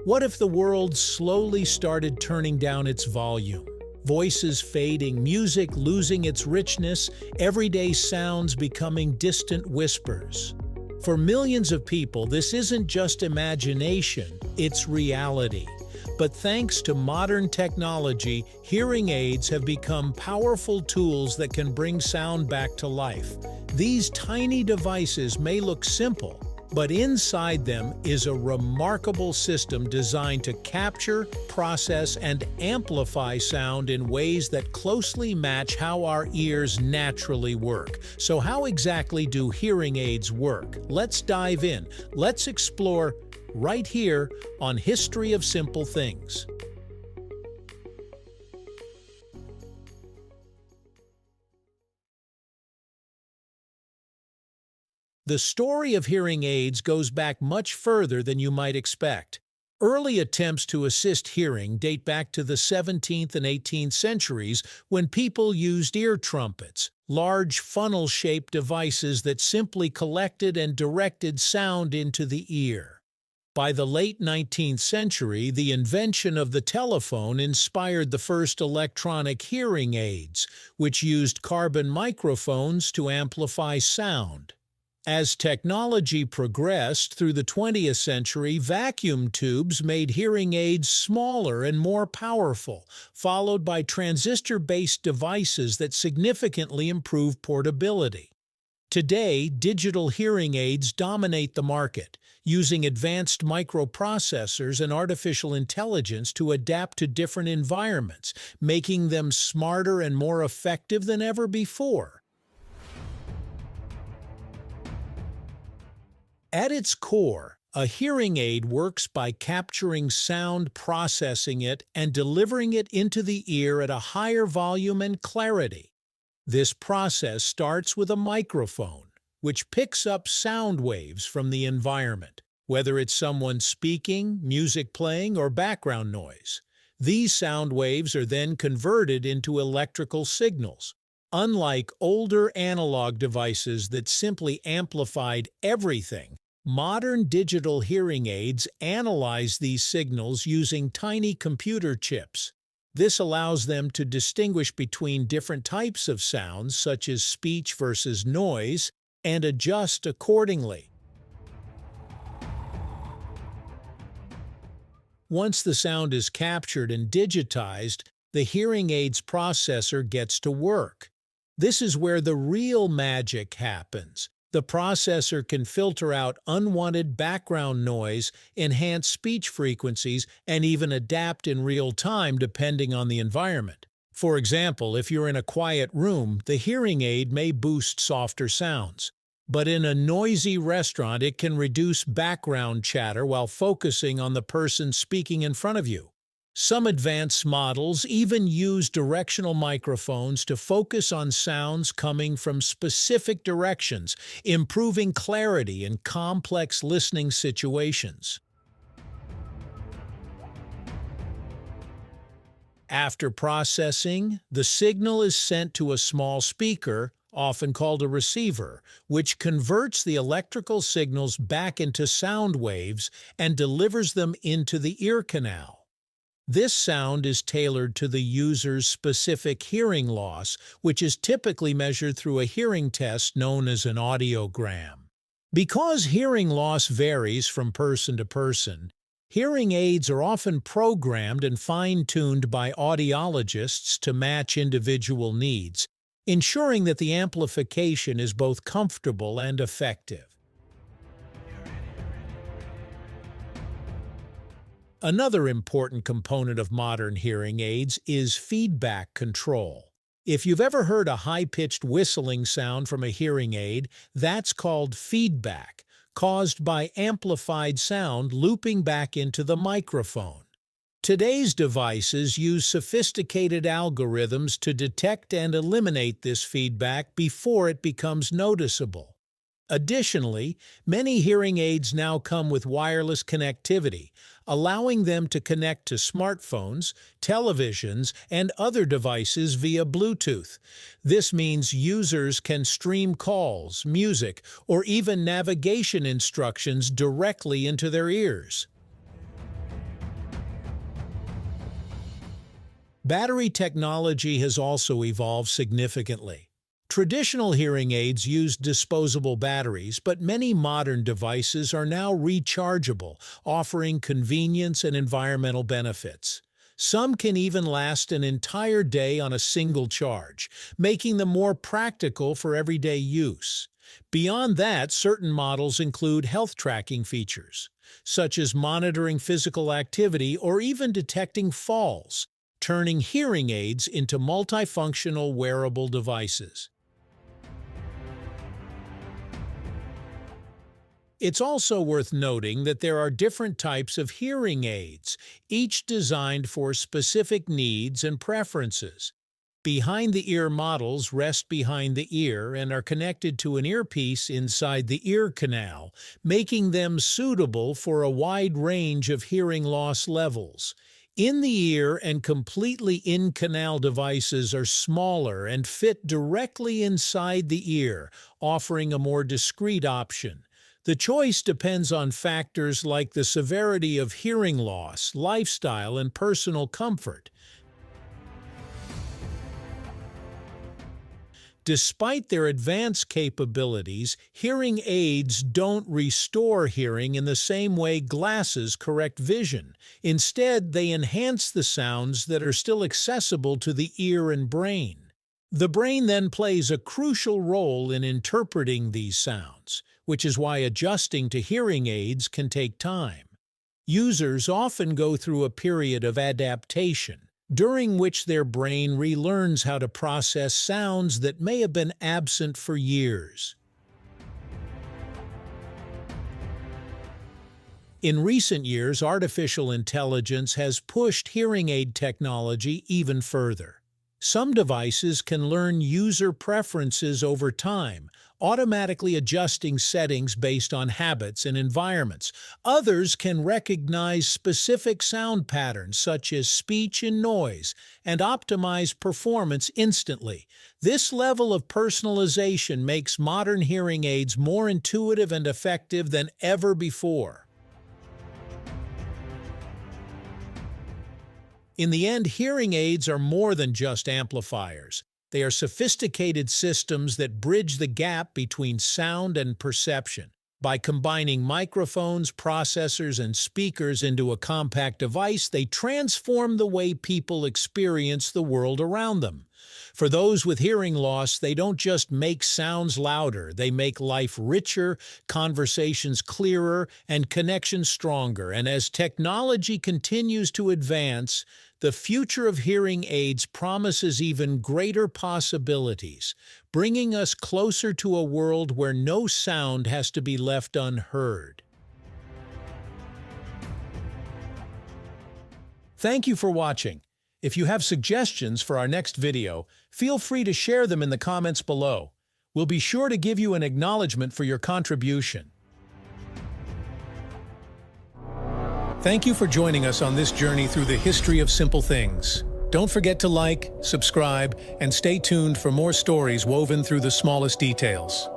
What if the world slowly started turning down its volume? Voices fading, music losing its richness, everyday sounds becoming distant whispers. For millions of people, this isn't just imagination, it's reality. But thanks to modern technology, hearing aids have become powerful tools that can bring sound back to life. These tiny devices may look simple, but inside them is a remarkable system designed to capture, process, and amplify sound in ways that closely match how our ears naturally work. So how exactly do hearing aids work? Let's dive in. Let's explore right here on History of Simple Things. The story of hearing aids goes back much further than you might expect. Early attempts to assist hearing date back to the 17th and 18th centuries when people used ear trumpets, large funnel-shaped devices that simply collected and directed sound into the ear. By the late 19th century, the invention of the telephone inspired the first electronic hearing aids, which used carbon microphones to amplify sound. As technology progressed through the 20th century, vacuum tubes made hearing aids smaller and more powerful, followed by transistor-based devices that significantly improve portability. Today, digital hearing aids dominate the market, using advanced microprocessors and artificial intelligence to adapt to different environments, making them smarter and more effective than ever before. At its core, a hearing aid works by capturing sound, processing it, and delivering it into the ear at a higher volume and clarity. This process starts with a microphone, which picks up sound waves from the environment, whether it's someone speaking, music playing, or background noise. These sound waves are then converted into electrical signals. Unlike older analog devices that simply amplified everything, modern digital hearing aids analyze these signals using tiny computer chips. This allows them to distinguish between different types of sounds, such as speech versus noise, and adjust accordingly. Once the sound is captured and digitized, the hearing aid's processor gets to work. This is where the real magic happens. The processor can filter out unwanted background noise, enhance speech frequencies, and even adapt in real time depending on the environment. For example, if you're in a quiet room, the hearing aid may boost softer sounds. But in a noisy restaurant, it can reduce background chatter while focusing on the person speaking in front of you. Some advanced models even use directional microphones to focus on sounds coming from specific directions, improving clarity in complex listening situations. After processing, the signal is sent to a small speaker, often called a receiver, which converts the electrical signals back into sound waves and delivers them into the ear canal. This sound is tailored to the user's specific hearing loss, which is typically measured through a hearing test known as an audiogram. Because hearing loss varies from person to person, hearing aids are often programmed and fine-tuned by audiologists to match individual needs, ensuring that the amplification is both comfortable and effective. Another important component of modern hearing aids is feedback control. If you've ever heard a high-pitched whistling sound from a hearing aid, that's called feedback, caused by amplified sound looping back into the microphone. Today's devices use sophisticated algorithms to detect and eliminate this feedback before it becomes noticeable. Additionally, many hearing aids now come with wireless connectivity, allowing them to connect to smartphones, televisions, and other devices via Bluetooth. This means users can stream calls, music, or even navigation instructions directly into their ears. Battery technology has also evolved significantly. Traditional hearing aids used disposable batteries, but many modern devices are now rechargeable, offering convenience and environmental benefits. Some can even last an entire day on a single charge, making them more practical for everyday use. Beyond that, certain models include health tracking features, such as monitoring physical activity or even detecting falls, turning hearing aids into multifunctional wearable devices. It's also worth noting that there are different types of hearing aids, each designed for specific needs and preferences. Behind-the-ear models rest behind the ear and are connected to an earpiece inside the ear canal, making them suitable for a wide range of hearing loss levels. In-the-ear and completely in-canal devices are smaller and fit directly inside the ear, offering a more discreet option. The choice depends on factors like the severity of hearing loss, lifestyle, and personal comfort. Despite their advanced capabilities, hearing aids don't restore hearing in the same way glasses correct vision. Instead, they enhance the sounds that are still accessible to the ear and brain. The brain then plays a crucial role in interpreting these sounds, which is why adjusting to hearing aids can take time. Users often go through a period of adaptation, during which their brain relearns how to process sounds that may have been absent for years. In recent years, artificial intelligence has pushed hearing aid technology even further. Some devices can learn user preferences over time, automatically adjusting settings based on habits and environments. Others can recognize specific sound patterns such as speech and noise and optimize performance instantly. This level of personalization makes modern hearing aids more intuitive and effective than ever before. In the end, hearing aids are more than just amplifiers. They are sophisticated systems that bridge the gap between sound and perception. By combining microphones, processors, and speakers into a compact device, they transform the way people experience the world around them. For those with hearing loss, they don't just make sounds louder, they make life richer, conversations clearer, and connections stronger. And as technology continues to advance, the future of hearing aids promises even greater possibilities, bringing us closer to a world where no sound has to be left unheard. Thank you for watching. If you have suggestions for our next video, feel free to share them in the comments below. We'll be sure to give you an acknowledgement for your contribution. Thank you for joining us on this journey through the history of simple things. Don't forget to like, subscribe, and stay tuned for more stories woven through the smallest details.